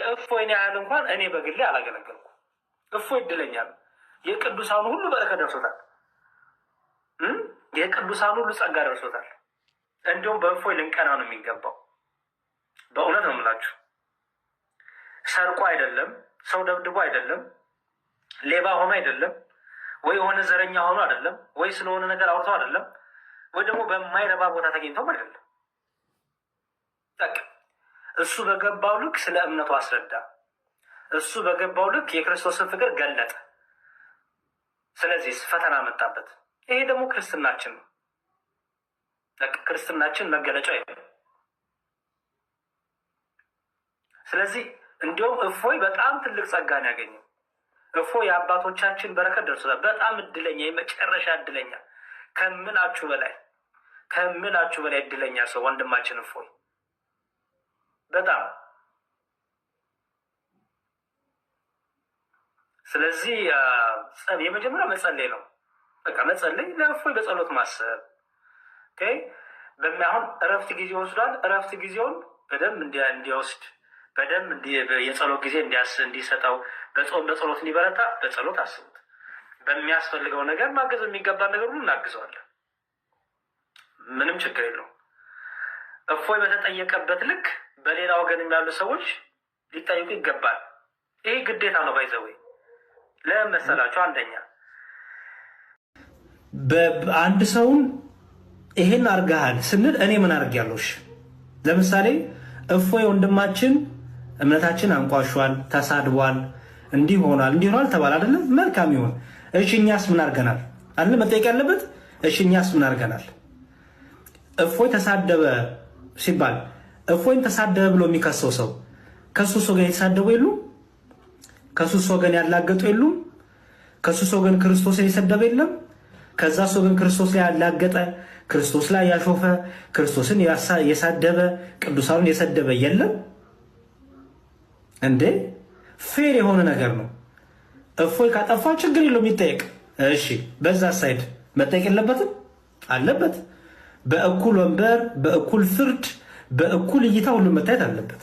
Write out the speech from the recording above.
እፎይን ያህል እንኳን እኔ በግሌ አላገለገልኩ። እፎይ እድለኛ ነው። የቅዱሳኑ ሁሉ በረከት ደርሶታል። የቅዱሳኑ ሁሉ ጸጋ ደርሶታል። እንዲሁም በእፎይ ልንቀና ነው የሚገባው። በእውነት ነው የምላችሁ። ሰርቆ አይደለም፣ ሰው ደብድቦ አይደለም፣ ሌባ ሆኖ አይደለም፣ ወይ የሆነ ዘረኛ ሆኖ አይደለም፣ ወይ ስለሆነ ነገር አውርተው አይደለም፣ ወይ ደግሞ በማይረባ ቦታ ተገኝተውም አይደለም። እሱ በገባው ልክ ስለ እምነቱ አስረዳ። እሱ በገባው ልክ የክርስቶስን ፍቅር ገለጠ። ስለዚህ ፈተና መጣበት። ይሄ ደግሞ ክርስትናችን ነው። ክርስትናችን መገለጫ ይሄ። ስለዚህ እንዲሁም እፎይ በጣም ትልቅ ጸጋን ያገኘው። እፎይ የአባቶቻችን በረከት ደርሶታል። በጣም እድለኛ፣ የመጨረሻ እድለኛ፣ ከምላችሁ በላይ እድለኛ ሰው ወንድማችን እፎይ በጣም። ስለዚህ የመጀመሪያው መጸለይ ነው። በቃ መጸለይ፣ ለእፎይ በጸሎት ማሰብ። አሁን እረፍት ጊዜ ወስዷል። እረፍት ጊዜውን በደንብ እንዲወስድ፣ በደንብ የጸሎት ጊዜ እንዲሰጠው፣ በጾም በጸሎት እንዲበረታ በጸሎት አስቡት። በሚያስፈልገው ነገር ማገዝ የሚገባ ነገር ሁሉ እናግዘዋለን። ምንም ችግር የለውም። እፎይ በተጠየቀበት ልክ በሌላ ወገን ያሉ ሰዎች ሊጠይቁ ይገባል። ይሄ ግዴታ ነው። ባይዘወይ ለመሰላቸው አንደኛ በአንድ ሰውን ይሄን አርጋሃል ስንል እኔ ምን አርጋለሁሽ? ለምሳሌ እፎይ ወንድማችን እምነታችን አንቋሿል፣ ተሳድቧል፣ እንዲህ ሆኗል ተባለ አይደለም? መልካም ይሁን። እሺ እኛስ ምን አርገናል? አለ መጠየቅ ያለበት። እሺ እኛስ ምን አርገናል? እፎይ ተሳደበ ሲባል እፎይን ተሳደበ ብሎ የሚከሰው ሰው ከሱስ ወገን የተሳደቡ የሉም? ከሱስ ወገን ያላገጡ የሉም? ከሱስ ወገን ክርስቶስን የሰደበ የለም? ከዛ ወገን ክርስቶስ ላይ ያላገጠ፣ ክርስቶስ ላይ ያሾፈ፣ ክርስቶስን የሳደበ፣ ቅዱሳኑን የሰደበ የለም እንዴ? ፌር የሆነ ነገር ነው። እፎይ ካጠፋ ችግር የለውም ይጠየቅ። እሺ በዛ ሳይድ መጠየቅ የለበትም? አለበት። በእኩል ወንበር፣ በእኩል ፍርድ፣ በእኩል እይታ ሁሉም መታየት አለበት።